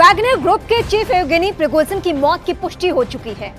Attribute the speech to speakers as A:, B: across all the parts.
A: Wagner group के chief Yevgeny Prigozhin की मौत की पुष्टि हो चुकी है।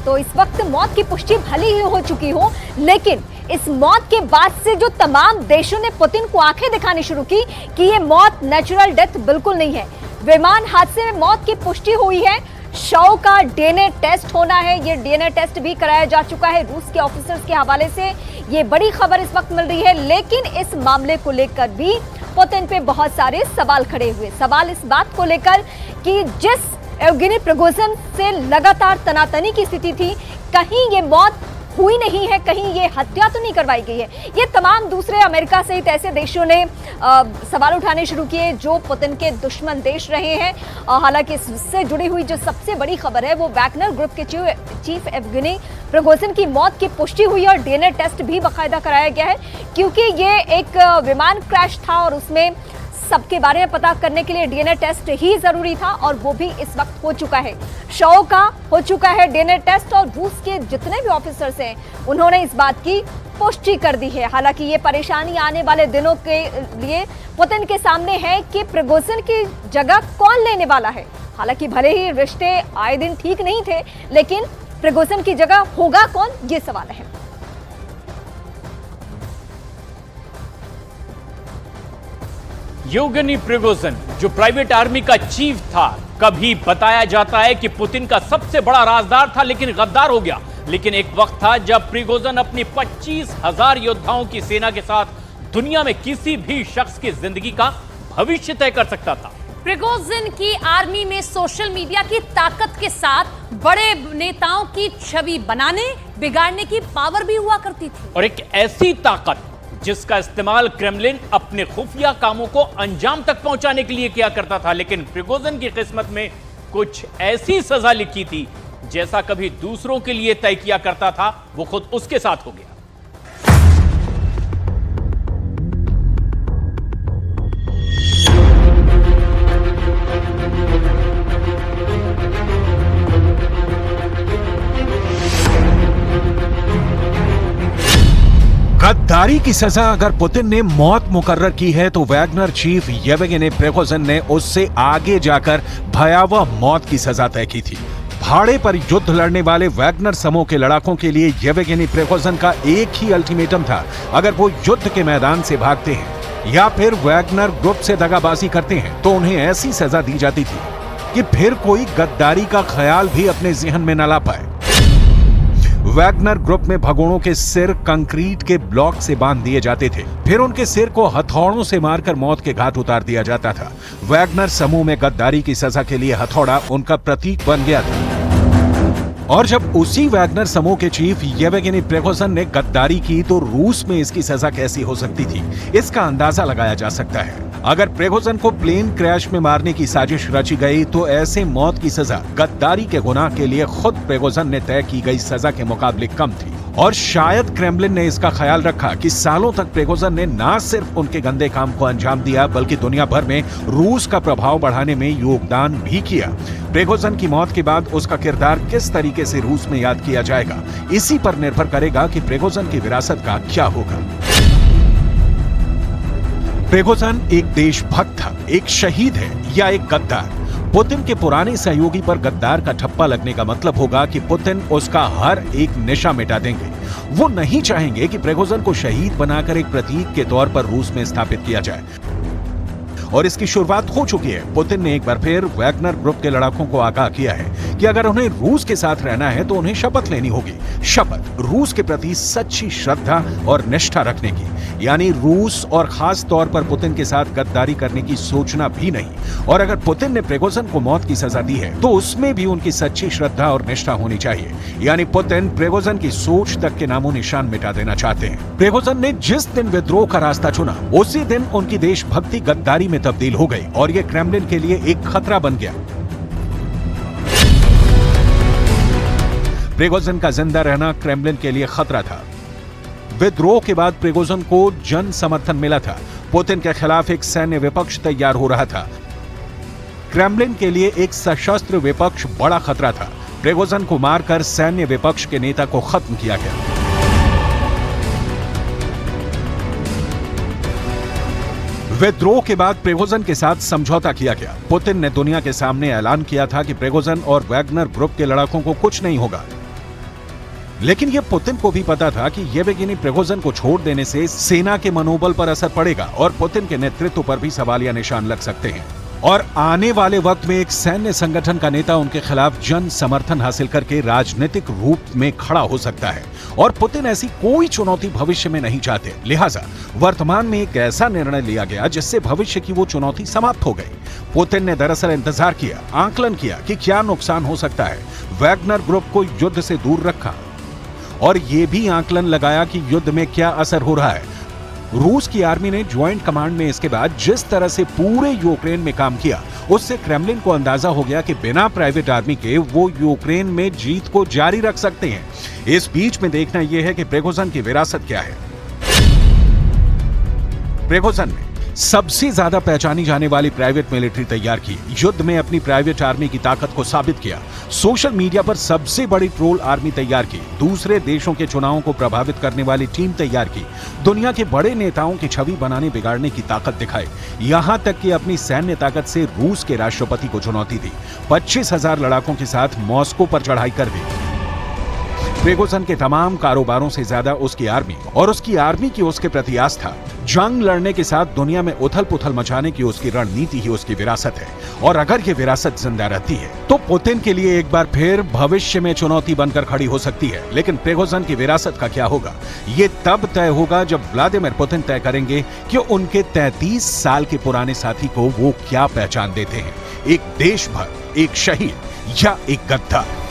A: तो इस वक्त मौत की पुष्टि भले ही हो चुकी हो, लेकिन इस मौत के बाद से जो तमाम देशों ने पुतिन को आंखें दिखानी शुरू की कि ये मौत नेचुरल डेथ बिल्कुल नहीं है। विमान हादसे में मौत की पुष्टि हुई है। शव का डीएनए टेस्ट होना है। ये डीएनए टेस्ट भी कराया जा चुका है। रूस के ऑफिसर्स के हवाले से ये बड़ी खबर इस वक्त मिल रही है। लेकिन इस मामले को लेकर भी पुतिन पे बहुत सारे सवाल खड़े हुए। सवाल इस बात को लेकर कि जिस येवगेनी प्रिगोजिन से लगातार तनातनी की स्थिति थी, कहीं ये मौत हुई नहीं है, कहीं ये हत्या तो नहीं करवाई गई है। ये तमाम दूसरे अमेरिका सहित ऐसे देशों ने सवाल उठाने शुरू किए जो पुतिन के दुश्मन देश रहे हैं। हालांकि इससे जुड़ी हुई जो सबसे बड़ी खबर है वो वैगनर ग्रुप के चीफ येवगेनी प्रिगोजिन की मौत की पुष्टि हुई और डीएनए टेस्ट भी बाकायदा कराया गया है, क्योंकि ये एक विमान क्रैश था और उसमें सबके बारे में पता करने के लिए डीएनए टेस्ट ही जरूरी था और वो भी इस वक्त हो चुका है। शव का हो चुका है डीएनए टेस्ट और रूस के जितने भी ऑफिसर्स हैं उन्होंने इस बात की पुष्टि कर दी है। हालांकि ये परेशानी आने वाले दिनों के लिए पुतिन के सामने है कि प्रिगोजिन की जगह कौन लेने वाला है। हालांकि भले ही रिश्ते आए दिन ठीक नहीं थे, लेकिन प्रिगोजिन की जगह होगा कौन, ये सवाल है।
B: येवगेनी प्रिगोजिन जो प्राइवेट आर्मी का चीफ था, कभी बताया जाता है कि पुतिन का सबसे बड़ा राजदार था, लेकिन गद्दार हो गया। लेकिन एक वक्त था जब प्रिगोजिन अपनी 25,000 योद्धाओं की सेना के साथ दुनिया में किसी भी शख्स की जिंदगी का भविष्य तय कर सकता था।
C: प्रिगोजिन की आर्मी में सोशल मीडिया की ताकत के साथ बड़े नेताओं की छवि बनाने बिगाड़ने की पावर भी हुआ करती थी,
B: और एक ऐसी ताकत जिसका इस्तेमाल क्रेमलिन अपने खुफिया कामों को अंजाम तक पहुंचाने के लिए किया करता था। लेकिन प्रिगोजिन की किस्मत में कुछ ऐसी सजा लिखी थी जैसा कभी दूसरों के लिए तय किया करता था, वो खुद उसके साथ हो गया।
D: गद्दारी की सजा अगर पुतिन ने मौत मुकर्रर की है तो वैगनर चीफ येवगेनी प्रिगोजिन ने उससे आगे जाकर भयावह मौत की सजा तय की थी। भाड़े पर युद्ध लड़ने वाले वैगनर समूह के लड़ाकों के लिए येवगेनी प्रिगोजिन का एक ही अल्टीमेटम था, अगर वो युद्ध के मैदान से भागते हैं या फिर वैगनर ग्रुप से दगाबाजी करते हैं तो उन्हें ऐसी सजा दी जाती थी कि फिर कोई गद्दारी का ख्याल भी अपने जहन में न ला पाए। वैगनर ग्रुप में भगोड़ों के सिर कंक्रीट के ब्लॉक से बांध दिए जाते थे, फिर उनके सिर को हथौड़ों से मारकर मौत के घाट उतार दिया जाता था। वैगनर समूह में गद्दारी की सजा के लिए हथौड़ा उनका प्रतीक बन गया था। और जब उसी वैगनर समूह के चीफ येवगेनी प्रिगोजिन ने गद्दारी की तो रूस में इसकी सजा कैसी हो सकती थी, इसका अंदाजा लगाया जा सकता है। अगर प्रिगोजिन को प्लेन क्रैश में मारने की साजिश रची गई तो ऐसे मौत की सजा गद्दारी के गुनाह के लिए खुद प्रिगोजिन ने तय की गई सजा के मुकाबले कम थी। और शायद क्रेमलिन ने इसका ख्याल रखा कि सालों तक प्रिगोजिन ने न सिर्फ उनके गंदे काम को अंजाम दिया बल्कि दुनिया भर में रूस का प्रभाव बढ़ाने में योगदान भी किया। प्रिगोजिन की मौत के बाद उसका किरदार किस तरीके से रूस में याद किया जाएगा, इसी पर निर्भर करेगा कि प्रिगोजिन की विरासत का क्या होगा। प्रिगोजिन एक देशभक्त था, एक शहीद है या एक गद्दार? पुतिन के पुराने सहयोगी पर गद्दार का ठप्पा लगने का मतलब होगा कि पुतिन उसका हर एक निशा मिटा देंगे। वो नहीं चाहेंगे कि प्रिगोजिन को शहीद बनाकर एक प्रतीक के तौर पर रूस में स्थापित किया जाए। और इसकी शुरुआत हो चुकी है। पुतिन ने एक बार फिर वैगनर ग्रुप के लड़ाकों को आगाह किया है कि अगर उन्हें रूस के साथ रहना है तो उन्हें शपथ लेनी होगी। शपथ रूस के प्रति सच्ची श्रद्धा और निष्ठा रखने की, यानी रूस और खास तौर पर पुतिन के साथ गद्दारी करने की सोचना भी नहीं। और अगर पुतिन ने प्रिगोजिन को मौत की सजा दी है तो उसमें भी उनकी सच्ची श्रद्धा और निष्ठा होनी चाहिए, यानी पुतिन प्रिगोजिन की सोच तक के नामो निशान मिटा देना चाहते हैं। प्रिगोजिन ने जिस दिन विद्रोह का रास्ता चुना उसी दिन उनकी देशभक्ति गद्दारी में तब्दील हो गई और यह क्रेमलिन के लिए एक खतरा बन गया। प्रिगोजिन का जिंदा रहना क्रेमलिन के लिए खतरा था। विद्रोह के बाद प्रिगोजिन को जन समर्थन मिला था। पुतिन के खिलाफ एक सैन्य विपक्ष तैयार हो रहा था। क्रेमलिन के लिए एक सशस्त्र विपक्ष बड़ा खतरा था। प्रिगोजिन को मारकर सैन्य विपक्ष के नेता को खत्म किया गया। विद्रोह के बाद प्रिगोजिन के साथ समझौता किया गया। पुतिन ने दुनिया के सामने ऐलान किया था कि प्रिगोजिन और वैगनर ग्रुप के लड़ाकों को कुछ नहीं होगा, लेकिन यह पुतिन को भी पता था कि येवगेनी प्रिगोजिन को छोड़ देने से सेना के मनोबल पर असर पड़ेगा और पुतिन के नेतृत्व पर भी सवालिया निशान लग सकते हैं और आने वाले वक्त में एक सैन्य संगठन का नेता उनके खिलाफ जन समर्थन हासिल करके राजनीतिक रूप में खड़ा हो सकता है और पुतिन ऐसी कोई चुनौती भविष्य में नहीं चाहते। लिहाजा वर्तमान में एक ऐसा निर्णय लिया गया जिससे भविष्य की वो चुनौती समाप्त हो गई। पुतिन ने दरअसल इंतजार किया, आकलन किया कि क्या नुकसान हो सकता है, वैगनर ग्रुप को युद्ध से दूर रखा और यह भी आकलन लगाया कि युद्ध में क्या असर हो रहा है। रूस की आर्मी ने ज्वाइंट कमांड में इसके बाद जिस तरह से पूरे यूक्रेन में काम किया, उससे क्रेमलिन को अंदाजा हो गया कि बिना प्राइवेट आर्मी के वो यूक्रेन में जीत को जारी रख सकते हैं। इस बीच में देखना यह है कि प्रिगोजिन की विरासत क्या है। प्रिगोजिन ने सबसे ज्यादा पहचानी जाने वाली प्राइवेट मिलिट्री तैयार की, युद्ध में अपनी प्राइवेट आर्मी की ताकत को साबित किया, सोशल मीडिया पर सबसे बड़ी ट्रोल आर्मी तैयार की, दूसरे देशों के चुनावों को प्रभावित करने वाली टीम तैयार की, दुनिया के बड़े नेताओं की छवि बनाने बिगाड़ने की ताकत दिखाई, यहां तक कि अपनी सैन्य ताकत से रूस के राष्ट्रपति को चुनौती दी, 25,000 लड़ाकों के साथ मॉस्को पर चढ़ाई कर दी। प्रिगोजिन के तमाम कारोबारों से ज्यादा उसकी आर्मी और उसकी आर्मी की उसके प्रति आस्था, जंग लड़ने के साथ दुनिया में उथल पुथल मचाने की उसकी रणनीति ही उसकी विरासत है और अगर ये विरासत जिंदा रहती है तो पुतिन के लिए एक बार फिर भविष्य में चुनौती बनकर खड़ी हो सकती है। लेकिन प्रिगोजिन की विरासत का क्या होगा, ये तब तय होगा जब व्लादिमीर पुतिन तय करेंगे कि उनके 33 साल के पुराने साथी को वो क्या पहचान देते हैं, एक देशभक्त, एक शहीद या एक गद्दार।